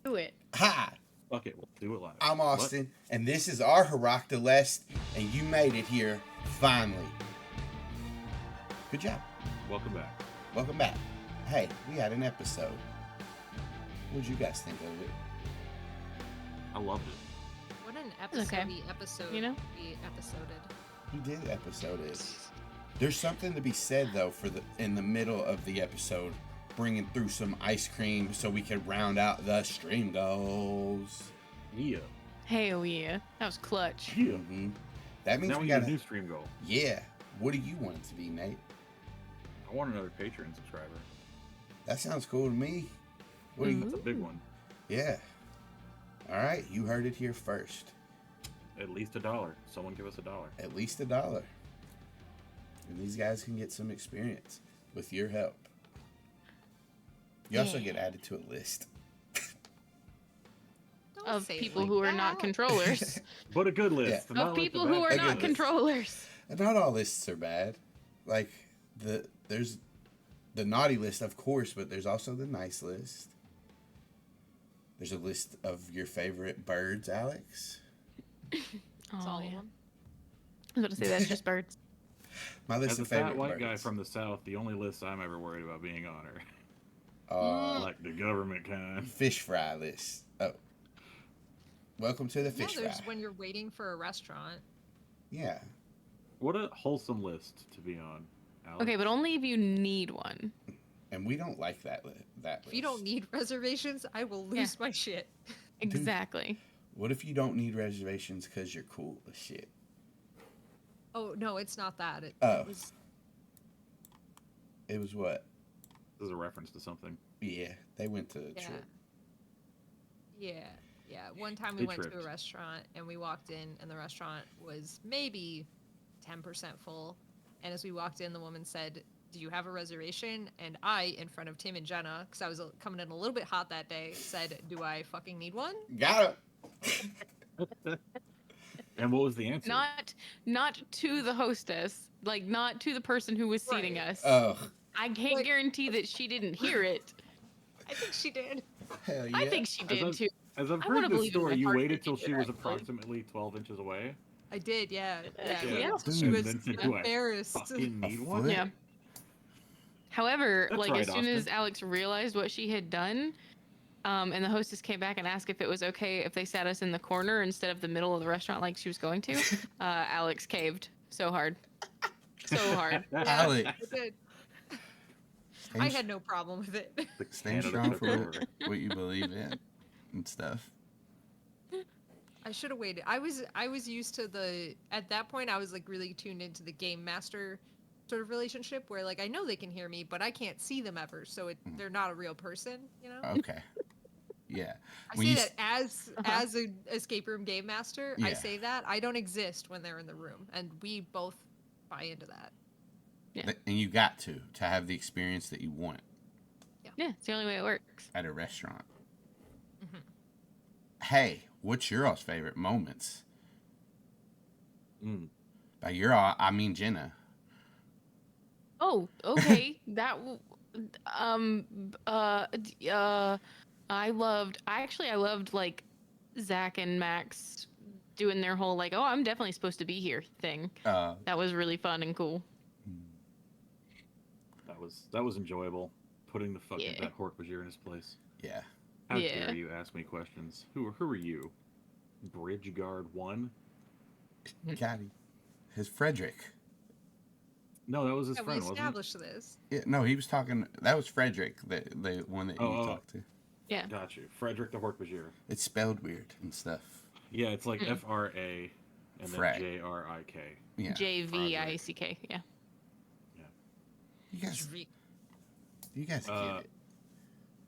Do it. Hi, Fuck it, we'll do it live. I'm Austin, and this is our Hirac Delest, and you made it here finally. Good job. Welcome back. Welcome back. Hey, we had an episode. What did you guys think of it? I loved it. What an okay. episode You know? we episoded. We did episode it. There's something to be said though for in the middle of the episode, bringing through some ice cream so we can round out the stream goals. Yeah. Hell yeah. That was clutch. Yeah. Mm-hmm. That means Now we we got got a new stream goal. Yeah. What do you want it to be, Nate? I want another Patreon subscriber. That sounds cool to me. What do you? That's a big one. Yeah. All right, you heard it here first. At least $1. Someone give us $1. At least $1. And these guys can get some experience with your help. You also get added to a list Don't Of say it people like who are that. not controllers. But a good list. Yeah. not Of like people the who bad are A not good list. controllers. And not all lists are bad. Like there's the naughty list, of course, but there's also the nice list. There's a list of your favorite birds, Alex. It's all of yeah. them. I was about to say that's just birds. My list As a of favorite fat white birds. guy from the South, the only list I'm ever worried about being on are uh, like the government kind. fish fry list. Oh, welcome to the fish there's fry. when you're waiting for a restaurant. Yeah, What a wholesome list to be on, Alex. Okay, but only if you need one. and we don't like that that If you don't list. need reservations, I will lose my shit. Exactly. What if you don't need reservations because you're cool as shit? Oh no, it's not that. Oh. It was what? This is a reference to something. Yeah, they went to the Yeah. trip. Yeah. One time we They went to tripped. a restaurant and we walked in and the restaurant was maybe 10% full. And as we walked in, the woman said, "Do you have a reservation?" And I, in front of Tim and Jenna, because I was coming in a little bit hot that day, said, "Do I fucking need one?" Got it. And what was the answer? Not to the hostess, like not to the person who was seating Right. us. Oh, I can't Like- guarantee that she didn't hear it. I think she did. hell yeah. I think she did too. As I've I wanna heard this believe in story, my you heart waited that till you she did, was actually. approximately 12 inches away. I did, yeah. Yeah. She Dude. was Then said, "Do I embarrassed. fucking A need one?" foot? Yeah. However, That's like right, as soon as Austin. Alex realized what she had done, and the hostess came back and asked if it was okay if they sat us in the corner instead of the middle of the restaurant like she was going to, Alex caved so hard. So hard. Alex, I did. I had no problem with it. The stand Canada strong took for over. what you believe in and stuff. I should have waited. I was used to at that point I was like really tuned into the game master sort of relationship where like I know they can hear me, but I can't see them ever, so they're not a real person, you know? Okay. Yeah. I When say you that as an escape room game master, I Yeah. say that. I don't exist when they're in the room, and we both buy into that. And you got to have the experience that you want Yeah, it's the only way it works. at a restaurant. Mhm. Hey, what's your all's favorite moments? Mm. By your all, I mean Jenna. Oh, okay. I loved like Zach and Max doing their whole like, oh, I'm definitely supposed to be here thing. That was really fun and cool. That was enjoyable. Putting the fucking Yeah. that Hork-Bajir in his place. Yeah. How Yeah. dare you ask me questions? Who are you? Bridge Guard 1? Got him. His Frederick. No, that was his Yeah, we friend, wasn't it? established this. Yeah, no, he was talking. That was Frederick, the one that you Oh. talked to. Yeah. Got you. Frederick the Hork-Bajir. It's spelled weird and stuff. Yeah, it's like F-R-A and Frag. then J-R-I-K. Yeah. JVICK. Yeah. You guys Shriek. get it.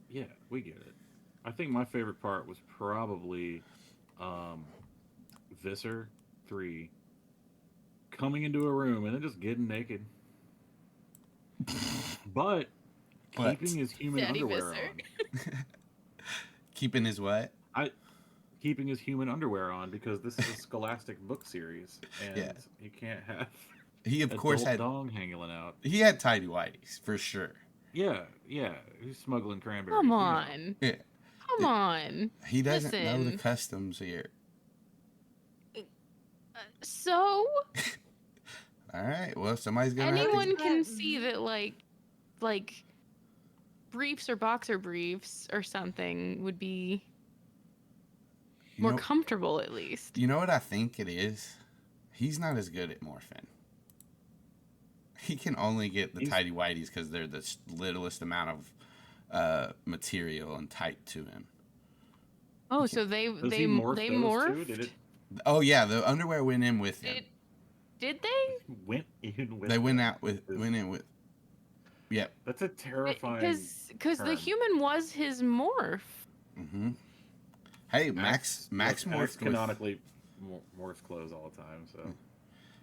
Yeah, we get it. I think my favorite part was probably Visser 3 coming into a room and then just getting naked. But keeping his human Daddy underwear Visser. on. Keeping his what? Keeping his human underwear on because this is a Scholastic book series and Yeah. you can't have He of course adult had dong hanging out. he had tidy whities for sure. Yeah, he's smuggling cranberries. Come you know. on. Yeah. Come on. He doesn't know the Listen. customs here. So All right. Well, somebody's gonna have anyone to. can see that, like briefs or boxer briefs or something would be You more know, comfortable at least. you know what I think it is? He's not as good at morphing. He can only get the He's- tidy whities because they're the littlest amount of material and tight to him. Oh, so they Does he morph they those morphed? too? Did it Oh yeah, the underwear went in with him. Did they? went in with They went him? out with went in with. Yep. That's a terrifying. Because the term. human was his morph. Mm-hmm. Hey, Max Max morphed with. canonically morphs clothes all the time. So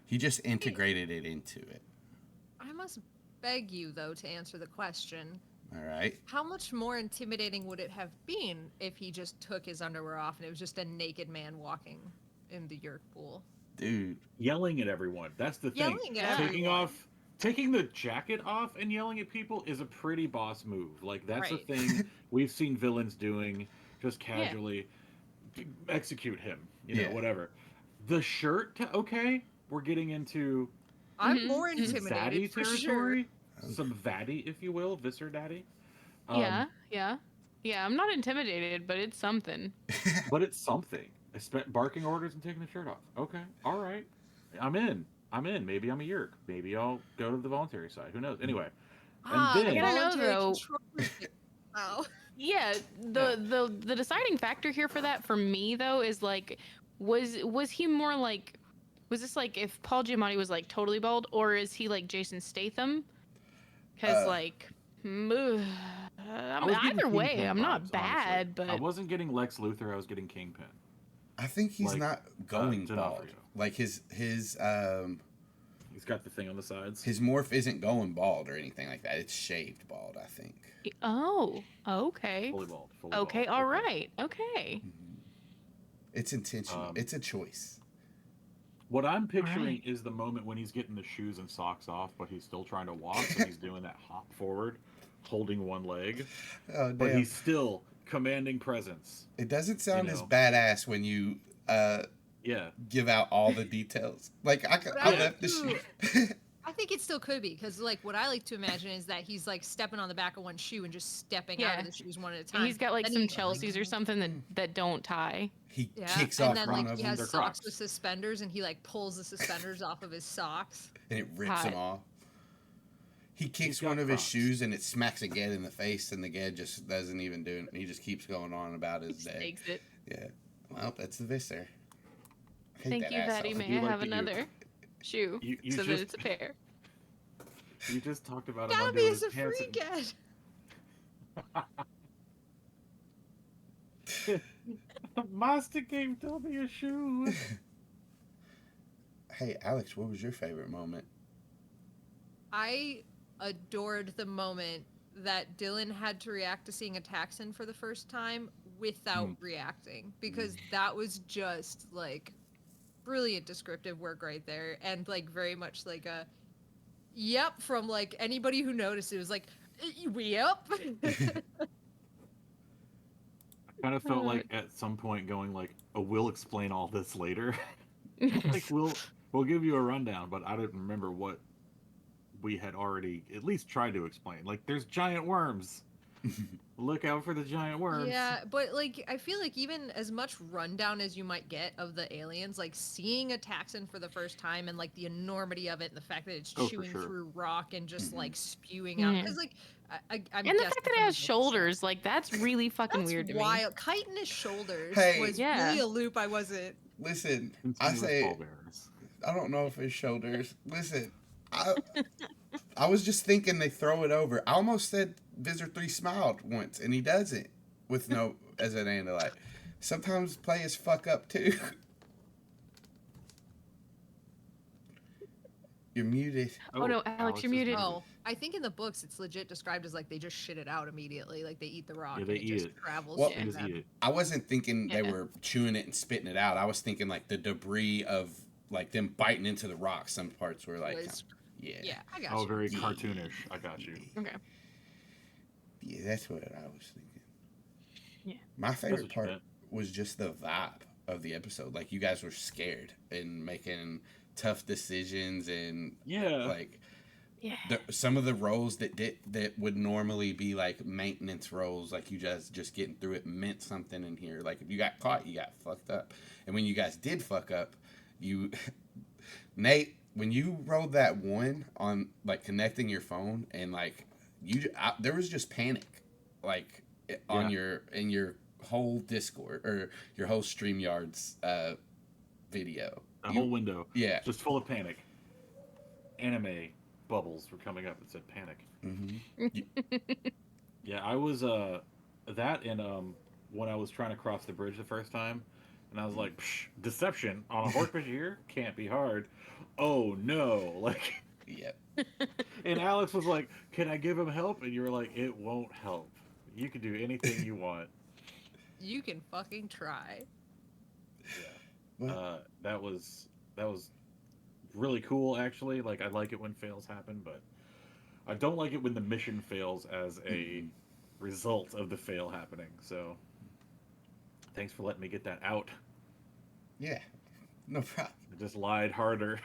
He just integrated it into it. I must beg you, though, to answer the question. All right. How much more intimidating would it have been if he just took his underwear off and it was just a naked man walking in the Yeerk pool? Dude. yelling at everyone. That's the thing. Yelling at everyone. Taking the jacket off and yelling at people is a pretty boss move. Like that's a Right. thing we've seen villains doing just casually. Execute him, Yeah. whatever. The shirt, okay, we're getting into I'm Mhm, more mhm. zaddy intimidated for sure. territory, some vaddy, if you will, Visser daddy. Yeah. I'm not intimidated, but it's something. But it's something. Barking orders and taking the shirt off. Okay, all right, I'm in. Maybe I'm a Yeerk. Maybe I'll go to the voluntary side. Who knows? Anyway, Ah, then- the I gotta know, voluntary though. control. Wow. Yeah, the deciding factor here for that for me though is like, was he more like, was this like if Paul Giamatti was like totally bald, or is he like Jason Statham? Because like, I was getting either way, Kingpin I'm not vibes, bad, honestly. I but wasn't getting Lex Luthor. I was getting Kingpin. I think he's Like, not going bald. D'Onofrio. Like his He's got the thing on the sides. his morph isn't going bald or anything like that. It's shaved bald, I think. oh, okay, Fully bald. okay, all right, okay. It's intentional. Um, It's a choice. What I'm picturing Right. is the moment when he's getting the shoes and socks off, but he's still trying to walk, so he's doing that hop forward, holding one leg, Oh but damn! he's still commanding presence. It doesn't sound you as know. badass when you Yeah. give out all the details. Like I I left the do. shoe. I think it still could be because, like, what I like to imagine is that he's like stepping on the back of one shoe and just stepping out Yeah. of the shoes one at a And time. he's got like Then some he, Chelseas or something that don't tie. He yeah, kicks and off then one like of he them has They're socks Crocs. with suspenders, and he like pulls the suspenders off of his socks. and it rips Hot. him off. He kicks got one of his Crocs. shoes and it smacks a Ged in the face, and the Ged just doesn't even do it. He just keeps going on about He his day. takes it. Yeah. Well, that's the Visser. I hate Thank that you, asshole. Fatty. I May do I like have that you- another shoe You so that just- it's a pair? You just talked about him Gabby undoing is his a pants. freak ad. Master game told me a shoe. Hey, Alex, what was your favorite moment? I adored the moment that Dylan had to react to seeing a Taxon for the first time without reacting, because that was just like brilliant descriptive work right there, and like very much like a yep from like anybody who noticed. It was like yep. Kind of felt like at some point going like, "Oh, we'll explain all this later." Like we'll give you a rundown, but I don't remember what we had already at least tried to explain. Like, there's giant worms. Look out for the giant worms. Yeah, but like I feel like even as much rundown as you might get of the aliens, like seeing a Taxon for the first time and like the enormity of it, and the fact that it's Oh, for chewing sure. through rock and just like spewing out, Yeah. because like I'm And the fact that it has shoulders, like that's really fucking that's weird to me. wild. Chitin his shoulders Hey. was Yeah. really a loop I wasn't. Listen, I Continuous say pallbearers. I don't know if it's shoulders. Listen, I was just thinking they throw it over. I almost said Visser 3 smiled once, and he doesn't with no as an Andalite. Sometimes players fuck up too. You're muted. Oh, no, Alex, you're is muted. Oh, I think in the books it's legit described as like they just shit it out immediately, like they eat the rock Yeah, they and it eat just it. travels Well- through And just them. eat it. I wasn't thinking they Yeah. were chewing it and spitting it out. I was thinking like the debris of like them biting into the rock. Some parts were like, Was- yeah, Yeah, I got Oh, you. very Yeah. cartoonish. I got you. Okay. yeah, that's what I was thinking. Yeah. My That's favorite what you part meant. was just the vibe of the episode. Like you guys were scared and making tough decisions, and Yeah. like Yeah. some of the roles that would normally be like maintenance roles, like you guys just getting through it, meant something in here. Like if you got caught, you got fucked up, and when you guys did fuck up, you Nate, when you rolled that one on like connecting your phone and like there was just panic, like on your whole Discord or your whole StreamYard's video. The whole window. Yeah. Just full of panic. Anime bubbles were coming up that said panic. Mm-hmm. Yeah, I was that and when I was trying to cross the bridge the first time, and I was like, Psh, deception on a horse bridge here can't be hard. Oh no, like. Yep. And Alex was like, "Can I give him help?" And you were like, "It won't help. You can do anything you want." You can fucking try. Yeah. That was really cool, actually. Like, I like it when fails happen, but I don't like it when the mission fails as a result of the fail happening. So, thanks for letting me get that out. Yeah. No problem. I just lied harder.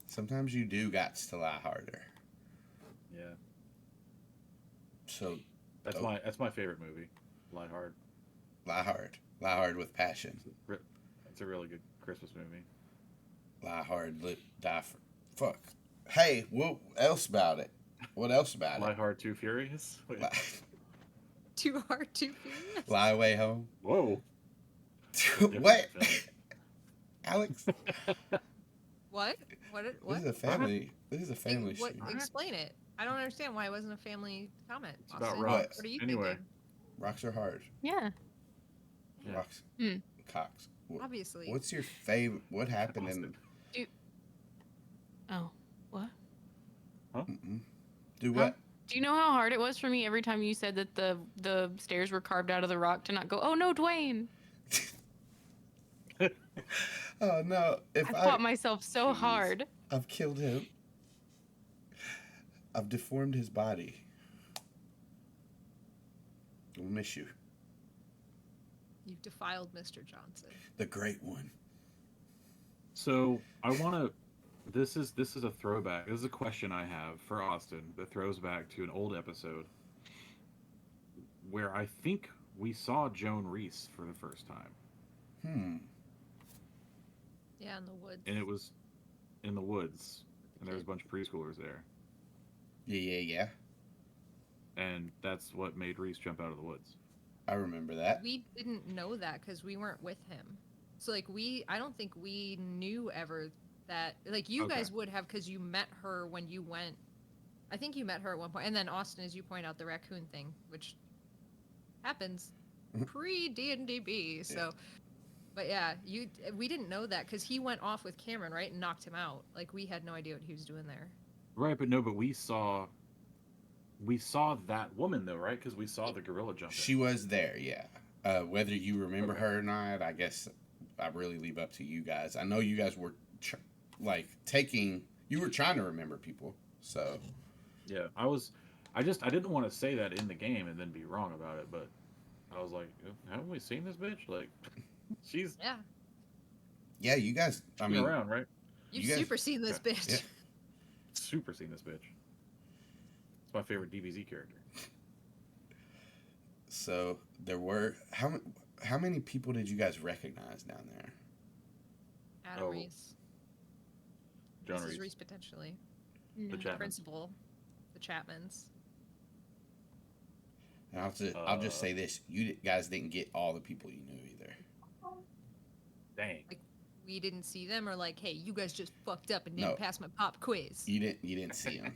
Sometimes you do gots to lie harder. Yeah. So That's my favorite movie. Lie Hard. lie hard. Lie hard with passion. It's a really good Christmas movie. Lie hard, die for. Fuck. Hey, what else about it? What else about Lie it? Hard, Too Furious. Wait. Too hard, too furious. Lie away home. Whoa. What? Different film. Alex, What? What? this is a family. This is a family What? show. Explain it. I don't understand why it wasn't a family comment. It's about Austin. rocks. What are you Anyway. thinking? Rocks are hard. Yeah. Yeah. Rocks. Mm. Cocks. Obviously. What's your favorite? What happened in? Austin. Oh, what? Mm-mm. Do what? Do you know how hard it was for me every time you said that the stairs were carved out of the rock to not go, oh no, Dwayne? Oh no! If I fought myself so Jeez. hard. I've killed him. I've deformed his body. I'll miss you, You've defiled Mr. Johnson. the great one. So I want to. This is a throwback. This is a question I have for Austin that throws back to an old episode where I think we saw Joan Reese for the first time, Yeah, in the woods. and it was in the woods, and there was a bunch of preschoolers there, Yeah. and that's what made Reese jump out of the woods. I remember that. We didn't know that because we weren't with him. So like I don't think we knew ever that like you Okay. guys would have because you met her when you went. I think you met her at one point, and then Austin, as you point out, the raccoon thing, which happens pre D&DB. So, but yeah, we didn't know that because he went off with Cameron, right, and knocked him out. Like we had no idea what he was doing there. Right, but we saw that woman though, right? Because we saw the gorilla jump. She was there, yeah. Whether you remember Okay. her or not, I guess I really leave up to you guys. I know you guys were you were trying to remember people, so. Yeah, I didn't want to say that in the game and then be wrong about it, but I was like, haven't we seen this bitch? Like, she's Yeah, Yeah, you guys, I mean, around, right? you've You guys- super seen this Yeah. bitch. Yeah. Super seen this bitch. It's my favorite DBZ character. so there were, how many people did you guys recognize down there? Adam Oh, Reese. John Mrs. Reese. Reese potentially. No. The Chapmans. Principal. The Chapmans. And I'll just say this: you guys didn't get all the people you knew either. Dang. We didn't see them, or like, hey, you guys just fucked up and No. didn't pass my pop quiz. You didn't see them.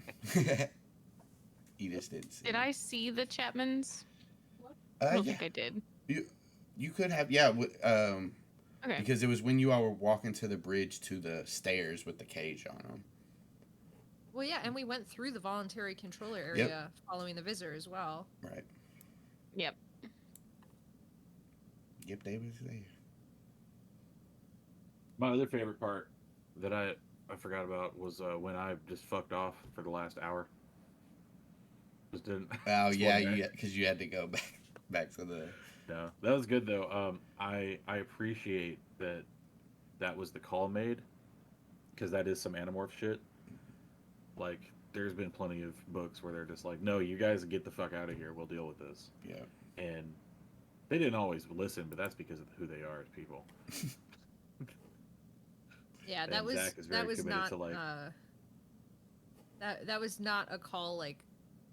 You just didn't see. Did 'em. I see the Chapmans? I don't Yeah. think I did. You could have, yeah. Okay. Because it was when you all were walking to the bridge to the stairs with the cage on them. Well, yeah, and we went through the voluntary controller area following the visitor as well. Right. Yep. Yep, they was there. My other favorite part that I forgot about was when I just fucked off for the last hour. Just didn't. Oh just yeah, wasn't there. because you had to go back. back to the. No, that was good though. I appreciate that was the call made, because that is some Animorph shit. Like, there's been plenty of books where they're just like, no, you guys get the fuck out of here. We'll deal with this. Yeah. And they didn't always listen, but that's because of who they are as people. Yeah, And that was Zac is very that was committed not to, like, that was not a call like,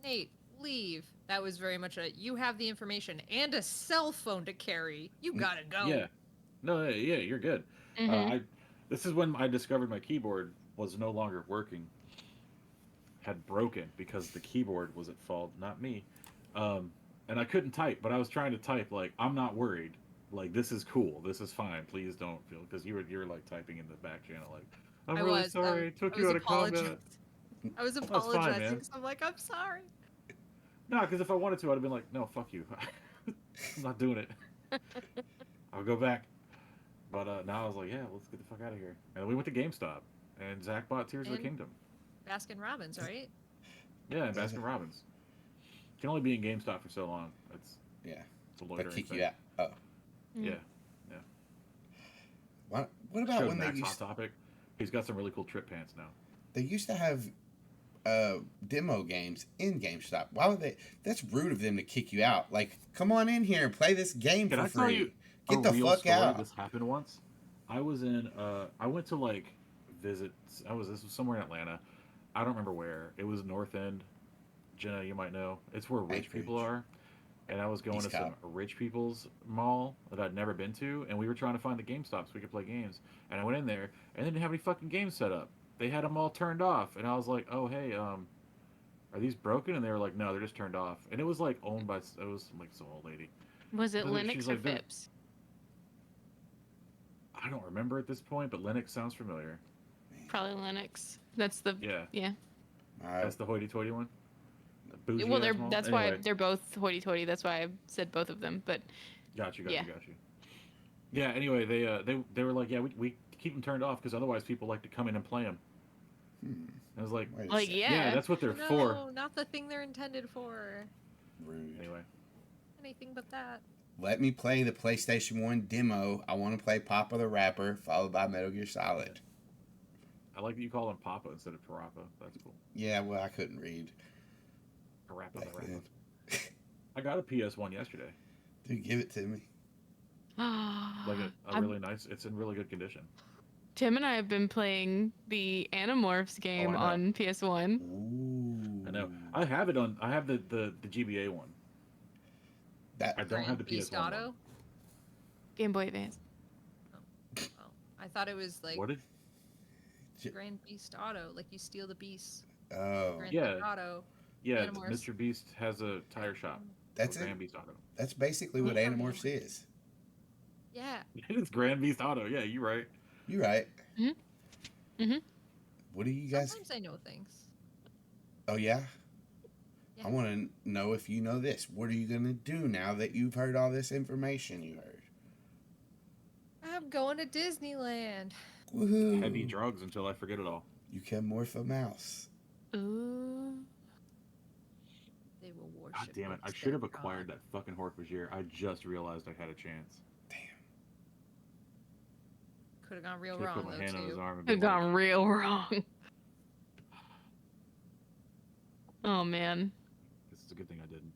Nate, leave. That was very much a, you have the information and a cell phone to carry. You gotta go. Yeah. No, yeah, you're good. This is when I discovered my keyboard was no longer working. Had broken because the keyboard was at fault, not me. And I couldn't type, but I was trying to type like, I'm not worried. Like, this is cool. This is fine. Please don't feel, because you were like typing in the back channel like, I'm really sorry. It took you out of combat. I was fine, apologizing man. because I'm like, I'm sorry. No, because if I wanted to, I'd have been like, no, fuck you. I'm not doing it. I'll go back. But now I was like, yeah, let's get the fuck out of here. And we went to GameStop, and Zac bought Tears of the Kingdom. Baskin Robbins, right? Yeah, and Baskin Robbins. Can only be in GameStop for so long. It's a loitering But kick thing. you out. Oh. Yeah. What about Showed when Max they Hot used? Topic. He's got some really cool trip pants now. They used to have demo games in GameStop. Why would they? That's rude of them to kick you out. Like, come on in here and play this game Can for I free. tell you Get the real fuck story? out. This happened once. I was in. I went to like visit. This was somewhere in Atlanta. I don't remember where. It was North End. Jenna, you might know. It's where rich people are. And I was going East to some Cobb. rich people's mall that I'd never been to, and we were trying to find the GameStop so we could play games. And I went in there, and they didn't have any fucking games set up. They had them all turned off, and I was like, "Oh, hey, are these broken?" And they were like, "No, they're just turned off." And it was like owned by like some old lady. Was it And then Linux she's or like, "They're-" Phipps? I don't remember at this point, but Linux sounds familiar. Probably Linux. That's the Yeah, that's the hoity-toity one. The bougie Well, ass mall? that's Anyway. why they're both hoity-toity. That's why I said both of them. But Got you. Yeah. Yeah. Anyway, they were like, yeah, we keep them turned off because otherwise people like to come in and play them. I was like, Wait a like, second. yeah. that's what they're No, for. not the thing they're intended for. Rude. Anyway, Anything but that. Let me play the PlayStation 1 demo. I want to play Papa the Rapper, followed by Metal Gear Solid. I like that you call him Papa instead of Parappa. That's cool. Yeah, well, I couldn't read. Parappa back the Rapper. then. I got a PS1 yesterday. Dude, give it to me. Like a really nice. It's in really good condition. Tim and I have been playing the Animorphs game know. on PS1. Ooh. I know. I have it on. I have the GBA one. That I don't have the Beast PS1 one. Auto? Game Boy Advance. Oh, I thought it was like What did? Grand Beast Auto, like you steal the beast. Oh, Grand Yeah. Theft Auto. Yeah, Animorphs. Mr. Beast has a tire shop. that's Grand it. Beast Auto. That's basically what Yeah. Animorphs is. Yeah. It's Grand Beast Auto. Yeah, you're right. You're right. Mhm. What do you guys? Sometimes I know things. Oh yeah. Yeah. I want to know if you know this. What are you gonna do now that you've heard all this information you heard? I'm going to Disneyland. Woohoo! Heavy drugs until I forget it all. You can morph a mouse. Ooh. They will worship. God damn it! I their should have god. acquired that fucking Hork-Bajir. I just realized I had a chance. Could have gone real Should have wrong put my though hand on his too. arm and Could been have like, gone real wrong. Oh man. "This is a good thing I didn't."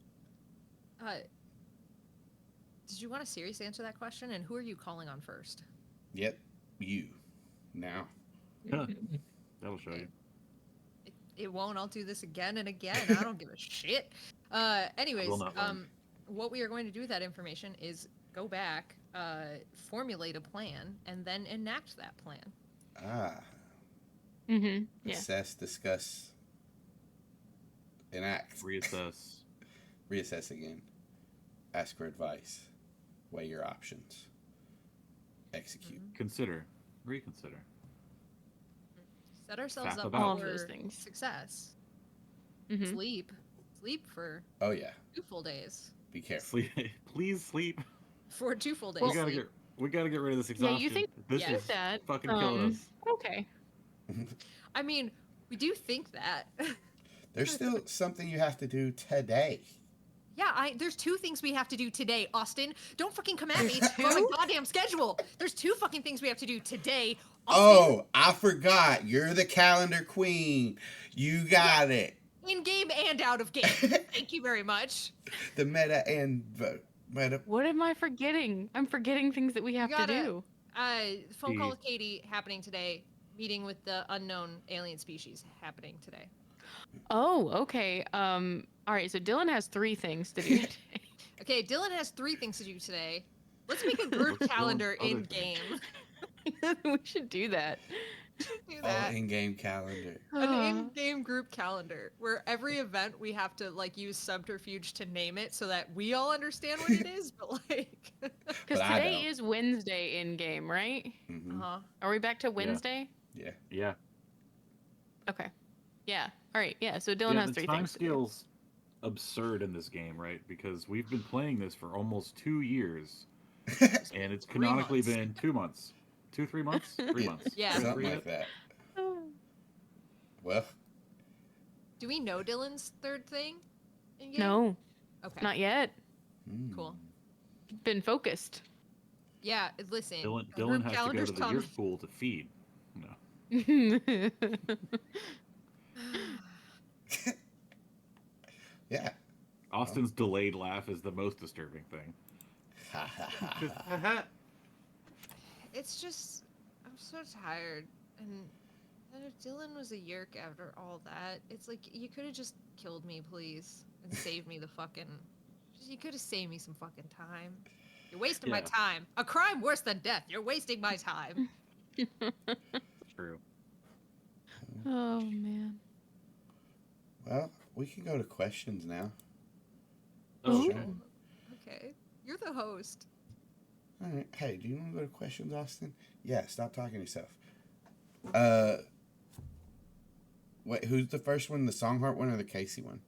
Did you want a serious answer to that question? And who are you calling on first? Yep, you. Now. That'll show you. It won't. I'll do this again and again. I don't give a shit. Anyways, will not learn. what we are going to do with that information is go back, formulate a plan, and then enact that plan. Ah. Yeah. Assess, discuss, enact. Reassess. Reassess again. Ask for advice. Weigh your options. Execute. Consider. Reconsider. Set ourselves Fact up about. All of for those things. success. Mhm. Sleep for Oh yeah. 2 full days. Be careful. Sleep. Please sleep. For 2 full days. We gotta sleep. get rid of this Yeah, exhaustion. you think this Yeah. is that? fucking killing us. Okay. I mean, we do think that. There's still something you have to do today. Yeah, there's 2 things we have to do today, Austin. Don't fucking come at me There's on my 2? goddamn schedule. There's 2 fucking things we have to do today, Austin. Oh, I forgot. You're the calendar queen. You got it. In game and out of game. Thank you very much. The meta and meta. What am I forgetting? I'm forgetting things that we have to do. Phone call with Katie happening today. Meeting with the unknown alien species happening today. Oh, okay. All right. So Dylan has 3 things to do today. Okay, Dylan has 3 things to do today. Let's make a group calendar in game. We should do that. Do Oh, that. in-game calendar. An in-game group calendar where every event we have to like use subterfuge to name it so that we all understand what it is, but like Because But I today don't. is Wednesday in game, right? Mm-hmm. Are we back to Wednesday? Yeah. Yeah. Okay. Yeah. All right. Yeah. So Dylan Yeah, has the 3 time things. to do. scale's absurd in this game, right? Because we've been playing this for almost 2 years, and it's 3 canonically months. been 2 months. 3 months? 3 months. Yeah. Three Something yet? like that. Well, do we know Dylan's 3rd thing? In game? No, Okay. not yet. Cool. Been focused. Yeah, listen. Dylan a group has to go calendar's to the coming. Yeerk pool to feed. No. yeah. Austin's delayed laugh is the most disturbing thing. Ha ha ha. It's just, I'm so tired. And if Dylan was a Yeerk after all that, it's like, you could have just killed me, please. And saved me the fucking... You could have saved me some fucking time. You're wasting my Yeah. time. A crime worse than death. You're wasting my time. True. Oh man. Well, we can go to questions now. Oh, Ooh. okay. Okay. You're the host. All right. Hey, do you want to go to questions, Austin? Yeah. Stop talking to yourself. Wait. Who's the first one? The Songheart one or the Casey one?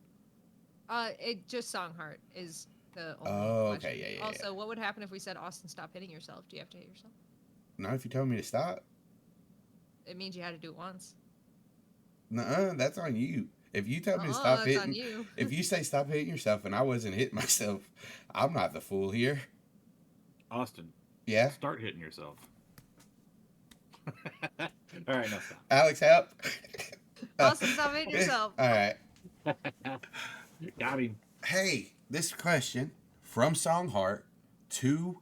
It just Songheart is the only Oh, question. okay, yeah. Also, what would happen if we said, Austin, stop hitting yourself? Do you have to hit yourself? Not if you told me to stop. It means you had to do it once. Nuh-uh, that's on you. If you tell me to Uh-uh, stop that's on hitting, you. if you say stop hitting yourself and I wasn't hitting myself, I'm not the fool here. Austin, Yeah. start hitting yourself. All right, no stop. Alex, help. Austin, stop hitting yourself. All right. Got him. Hey, this question from Songheart to,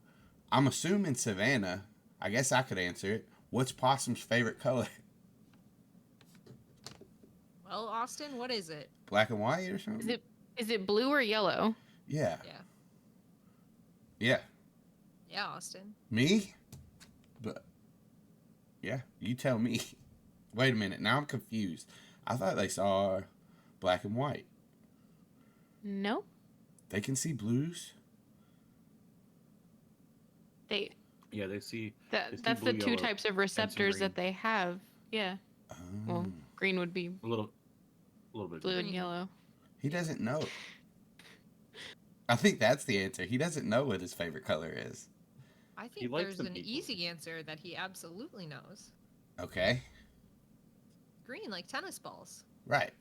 I'm assuming Savannah. I guess I could answer it. What's Possum's favorite color? Well, Austin, what is it? Black and white or something? Is it blue or yellow? Yeah. Yeah. Yeah. Yeah, Austin. Me? But yeah, you tell me. Wait a minute. Now I'm confused. I thought they saw black and white. No. They can see blues? Yeah, they see. They see That's the blue, 2 yellow, types of some receptors that green. they have. Yeah. Oh. Well, green would be A little bit. blue and Green. yellow. He doesn't know. I think that's the answer. He doesn't know what his favorite color is. I think likes there's them an people. easy answer that he absolutely knows. Okay. Green, like tennis balls. Right.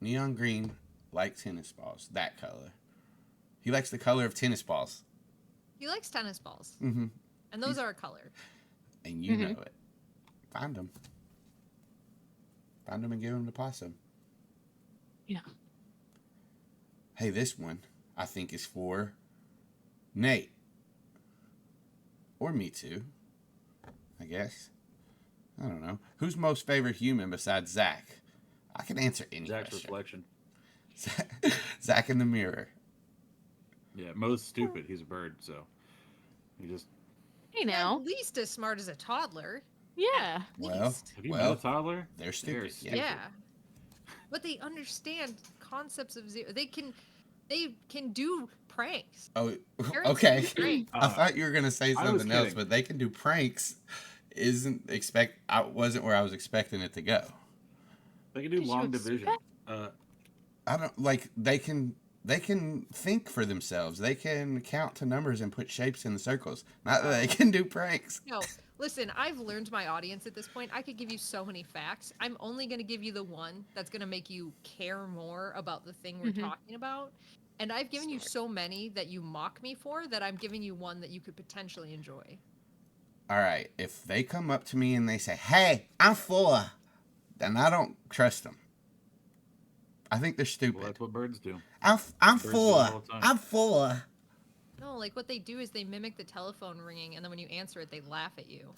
Neon green, like tennis balls. That color. He likes the color of tennis balls. He likes tennis balls. Mm-hmm. And those are a color. And you Mhm. know it. Find them. Find them and give them to Possum. Yeah. Hey, this one I think is for Nate. Or me too. I guess. I don't know. Who's most favorite human besides Zac? I can answer any Zach's question. reflection. Zac in the mirror. Yeah, Mo's stupid. He's a bird, so he just. Hey now. At least as smart as a toddler. Yeah. Well, Least. Have you well, met a toddler? they're stupid. stupid. Yeah. But they understand concepts of zero. They can do pranks. Oh, Parents okay. can do pranks. I thought you were gonna say I was something else, kidding. but they can do pranks. I wasn't where I was expecting it to go. They can do Did you long division. I don't like they can think for themselves. They can count to numbers and put shapes in the circles. Not that they can do pranks. No, listen, I've learned my audience at this point. I could give you so many facts. I'm only going to give you the one that's going to make you care more about the thing we're Mhm. talking about. And I've given you so many that you mock me for that I'm giving you one that you could potentially enjoy. All right, if they come up to me and they say, "Hey, I'm full," then I don't trust them. I think they're stupid. Well, that's what birds do. I'm Birds do it full. all the time. I'm full. No, like what they do is they mimic the telephone ringing, and then when you answer it, they laugh at you.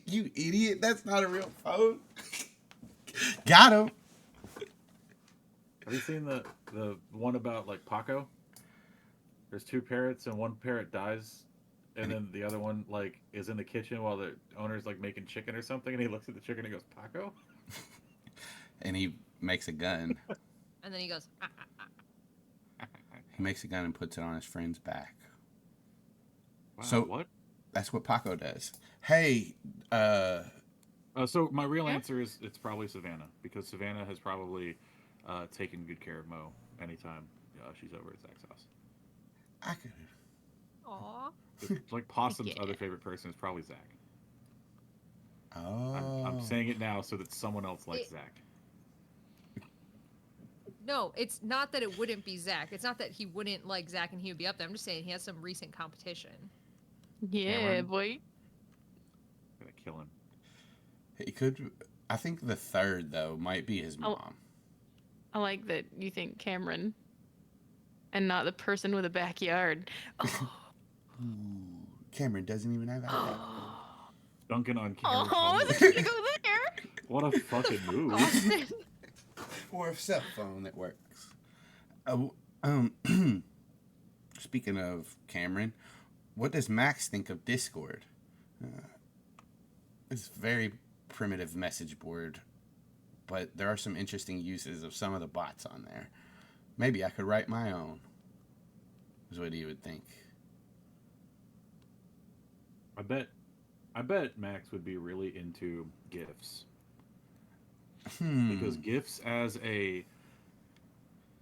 You idiot! That's not a real phone. Got him. Have you seen the one about like Paco? There's two parrots and one parrot dies, and then the other one like is in the kitchen while the owner's like making chicken or something, and he looks at the chicken and goes, "Paco?" And he makes a gun. And then he goes, He makes a gun and puts it on his friend's back. Wow, So- what? That's what Paco does. Hey, So my real answer is it's probably Savannah, because Savannah has probably taken good care of Mo anytime she's over at Zach's house. I could. "Aw." It's like Possum's Yeah. other favorite person is probably Zach. Oh. I'm saying it now so that someone else likes It- Zach. No, it's not that it wouldn't be Zach. It's not that he wouldn't like Zach and he would be up there. I'm just saying he has some recent competition. Yeah, Cameron. boy. I'm gonna kill him. He could. I think the third though might be his Oh. mom. I like that you think Cameron and not the person with a backyard. Oh, Ooh, Cameron doesn't even have that. Duncan on oh, Cameron's I home. was gonna go there. What a fucking move. Austin. Or a cell phone that works. Speaking of Cameron, what does Max think of Discord? It's a very primitive message board, but there are some interesting uses of some of the bots on there. Maybe I could write my own, is what he would think. I bet Max would be really into GIFs. Because GIFs as a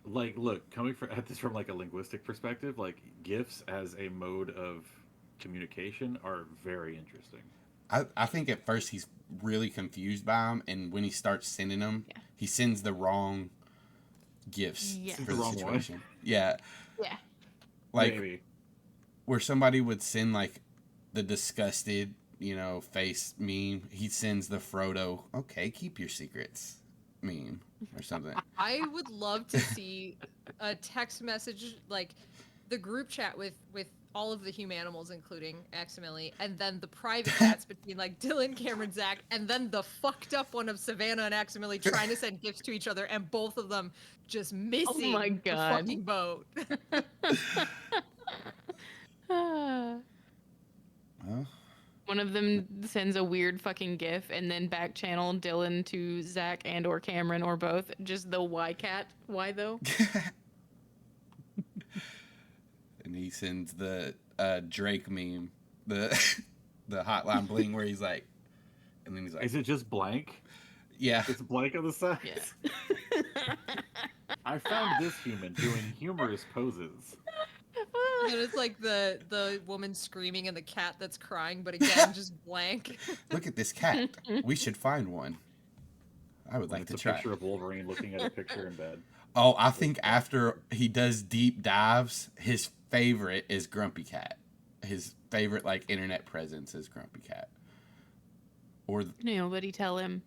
look, coming at this from like a linguistic perspective, like GIFs as a mode of communication are very interesting. I think at first he's really confused by them, and when he starts sending them, he sends the wrong gifts Yeah. for The the wrong one. situation. Yeah, Yeah. like Maybe. where somebody would send like the disgusted, face meme. He sends the Frodo, "Okay, keep your secrets" meme or something. I would love to see a text message, like the group chat with all of the humanimals, including Aximili, and then the private chats between like Dylan, Cameron, Zach, and then the fucked up one of Savannah and Aximili trying to send gifts to each other, and both of them just missing my the God. fucking boat. Well, One of them sends a weird fucking gif and then back channel Dylan to Zach and or Cameron or both. Just the Y cat. Why though? and he sends the Drake meme, the hotline bling where he's like, and then he's like, Is it just blank? yeah. It's blank on the side. Yeah. I found this human doing humorous poses. And it's like the woman screaming and the cat that's crying, but again, just blank. Look at this cat. We should find one. I would like It's to a try. picture of Wolverine looking at a picture in bed. Oh, I think after he does deep dives, his favorite is Grumpy Cat. His favorite like internet presence is Grumpy Cat. Or Nobody tell him.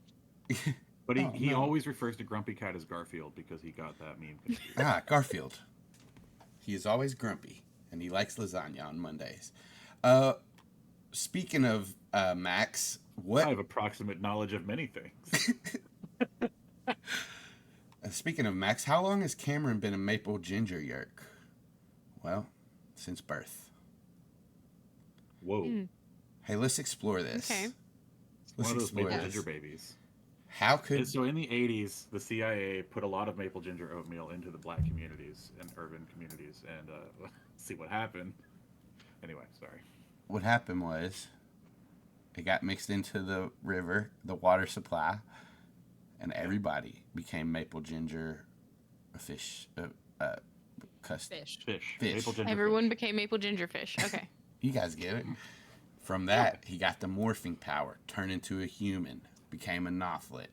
But he, Oh, he no. always refers to Grumpy Cat as Garfield because he got that meme confused. Garfield. He is always grumpy, and he likes lasagna on Mondays. Speaking of Max, I have approximate knowledge of many things. Speaking of Max, how long has Cameron been a maple ginger Yeerk? Well, since birth. Whoa. Mm. Hey, let's explore this. Okay. Let's One of those explore maple this. ginger babies. How could And so in the 80s, the CIA put a lot of maple ginger oatmeal into the black communities and urban communities, and see what happened. Anyway, sorry. what happened was it got mixed into the river, the water supply, and everybody became maple ginger fish custard. Fish. Fish. Fish. Maple ginger Everyone fish. became maple ginger fish. Okay. You guys get it? From that, he got the morphing power, turned into a human, became a Nothlit.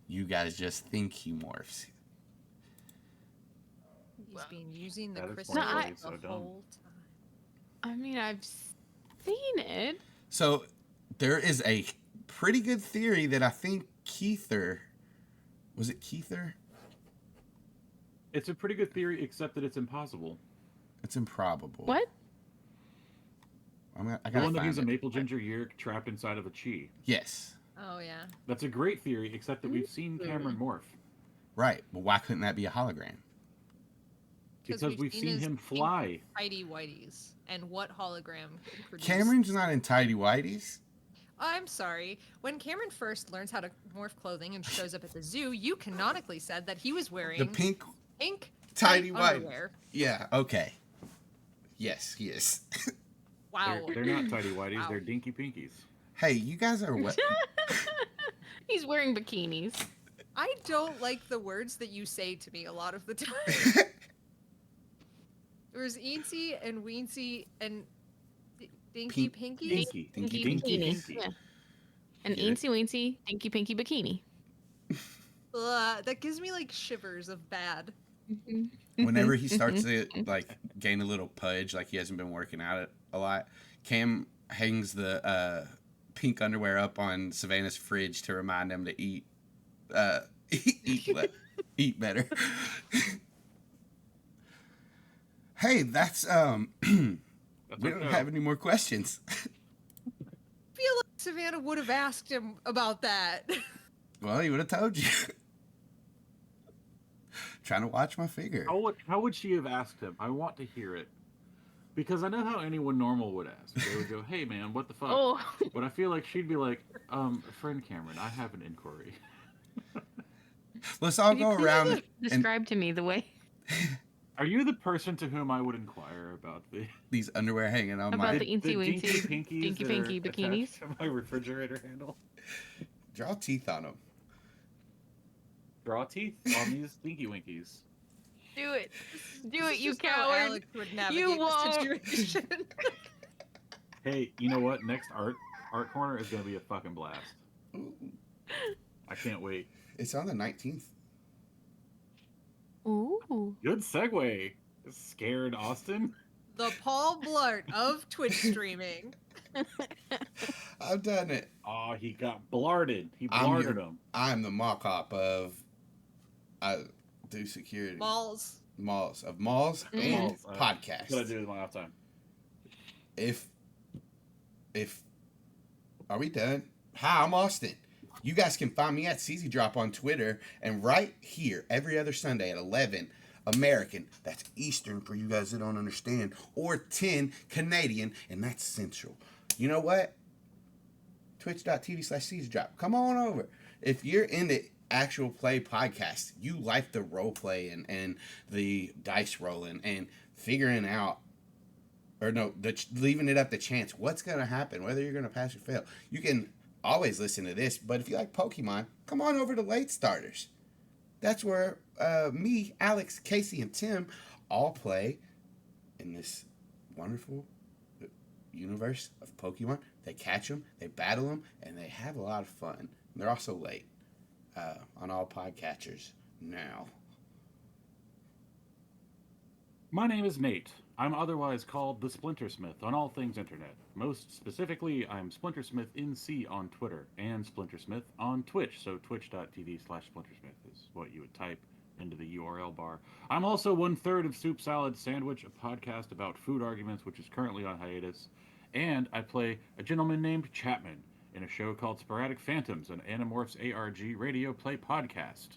You guys just think he morphs. He's been using the That crystal explains why he's so the dumb. whole time. I mean, I've seen it. So there is a pretty good theory that I think Keither, was it Keither? It's a pretty good theory, except that it's impossible. It's improbable. What? I The gotta one that find he's a it. maple ginger Yeerk trapped inside of a chi. Yes. Oh yeah. That's a great theory, except that we've seen Cameron morph. Right. Well, why couldn't that be a hologram? Because we've seen his him pink fly. tidy whities, and what hologram could produce? Cameron's not in tidy whities. I'm sorry. When Cameron first learns how to morph clothing and shows up at the zoo, you canonically said that he was wearing The pink pink tidy tight whities. underwear. Yeah. Okay. Yes, he is. Wow. They're not tidy whities, Wow. they're dinky pinkies. Hey, you guys are what? He's wearing bikinis. I don't like the words that you say to me a lot of the time. There's eensy and weensy and dinky pinky. Dinky. Dinky Dinky bikinis. pinky. Yeah. An Get it? eensy weensy, dinky pinky bikini. That gives me like shivers of bad. Whenever he starts to like gain a little pudge, like he hasn't been working out a lot, Cam hangs the pink underwear up on Savannah's fridge to remind him to eat eat better. Hey, that's we don't have any more questions. I feel like Savannah would have asked him about that. Well, he would have told you. Trying to watch my figure. How would she have asked him? I want to hear it. Because I know how anyone normal would ask. They would go, hey man, what the fuck? Oh, But I feel like she'd be like, friend Cameron, I have an inquiry. Let's all can you go please around and describe to me the way Are you the person to whom I would inquire about these underwear hanging on about my the eensy dinky weensy, pinkies dinky that are pinky bikinis? attached to my refrigerator handle? draw teeth on them. Draw teeth on these dinky winkies. Do it. Do This it, is you just how coward. Alex would navigate You the won't. situation. Hey, you know what? Next art corner is gonna be a fucking blast. Ooh. I can't wait. It's on the 19th. Ooh. Good segue. Scared Austin. The Paul Blart of Twitch streaming. I've done it. Oh, he got blarded. He I'm blarded your- him. I'm the mock-up of I do security. Malls. Malls and Malls, podcasts. What I do with my off time. If are we done? Hi, I'm Austin. You guys can find me at CZ Drop on Twitter and right here every other Sunday at 11 American. That's Eastern for you guys that don't understand, or 10 Canadian, and that's Central. You know what? Twitch.tv/CZ Drop. Come on over. If you're into actual play podcast, you like the role play and the dice rolling and figuring out, or no, leaving it up to chance what's going to happen, whether you're going to pass or fail. You can always listen to this, but if you like Pokemon, come on over to Late Starters. That's where me, Alex, Casey, and Tim all play in this wonderful universe of Pokemon. They catch them, they battle them, and they have a lot of fun. And they're also late on all podcatchers now. My name is Nate. I'm otherwise called the Splintersmith on all things internet. Most specifically, I'm SplintersmithNC on Twitter and Splintersmith on Twitch. So twitch.tv/Splintersmith is what you would type into the URL bar. I'm also 1/3 of Soup Salad Sandwich, a podcast about food arguments, which is currently on hiatus. And I play a gentleman named Chapman in a show called Sporadic Phantoms, an Animorphs ARG radio play podcast.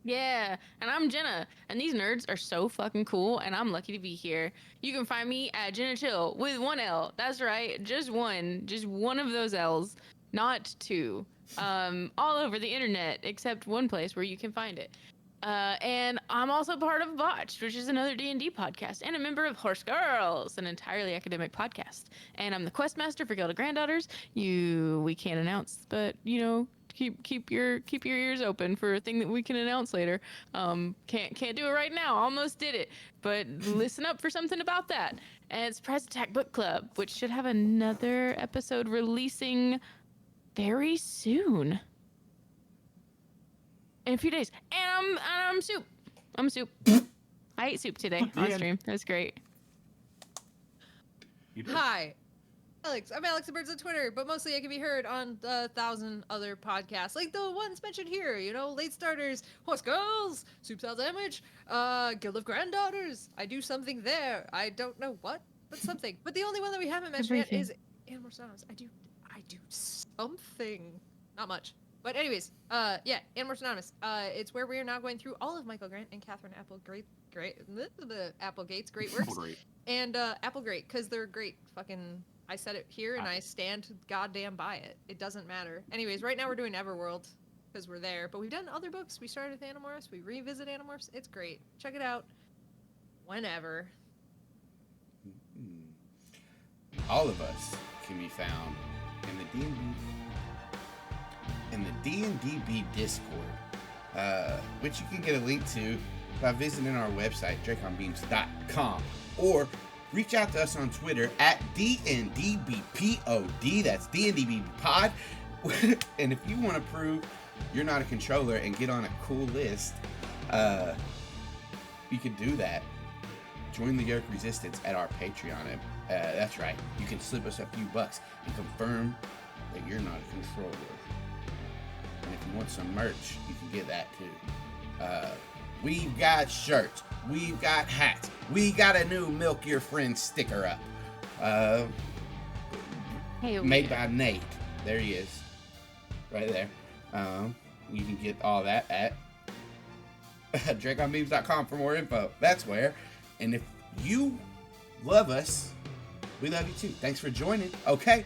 Yeah, and I'm Jenna, and these nerds are so fucking cool, and I'm lucky to be here. You can find me at Jenna Chill with one L. That's right, just one of those L's, not two. All over the internet, except one place where you can find it. And I'm also part of Botched, which is another D&D podcast, and a member of Horse Girls, an entirely academic podcast. And I'm the questmaster for Guild of Granddaughters. We can't announce, but you know, keep your ears open for a thing that we can announce later. Can't do it right now. Almost did it, but listen up for something about that. And it's Prize Attack Book Club, which should have another episode releasing very soon. in a few days. And I'm soup. I'm soup. I ate soup today The on end. stream. It was great. You did. Hi, Alex. I'm Alex the Birds on Twitter, but mostly I can be heard on 1,000 other podcasts, like the ones mentioned here. You know, Late Starters, Horse Girls, Soup Cell Damage, Guild of Granddaughters. I do something there. I don't know what, but something. But the only one that we haven't mentioned yet is Animorph Anonymous. I do something. Not much. But anyways, yeah, Animorph Anonymous. It's where we are now going through all of Michael Grant and Catherine Applegate's great works. Great. And Applegate, because they're great. Fucking, I said it here, and I stand goddamn by it. It doesn't matter. Anyways, right now we're doing Everworld, because we're there. But we've done other books. We started with Animorphs. We revisit Animorphs. It's great. Check it out. Whenever. All of us can be found in the D&DB Discord, which you can get a link to by visiting our website, draconbeams.com, or reach out to us on Twitter at D&DBPOD. That's D&DB Pod. And if you want to prove you're not a controller and get on a cool list, you can do that. Join the Yeerk Resistance at our Patreon. That's right. You can slip us a few bucks and confirm that you're not a controller. And if you want some merch, you can get that too. We've got shirts. We've got hats. We got a new Milk Your Friend sticker up. Made by Nate. There he is. Right there. You can get all that at draconbeams.com for more info. That's where. And if you love us, we love you too. Thanks for joining. Okay.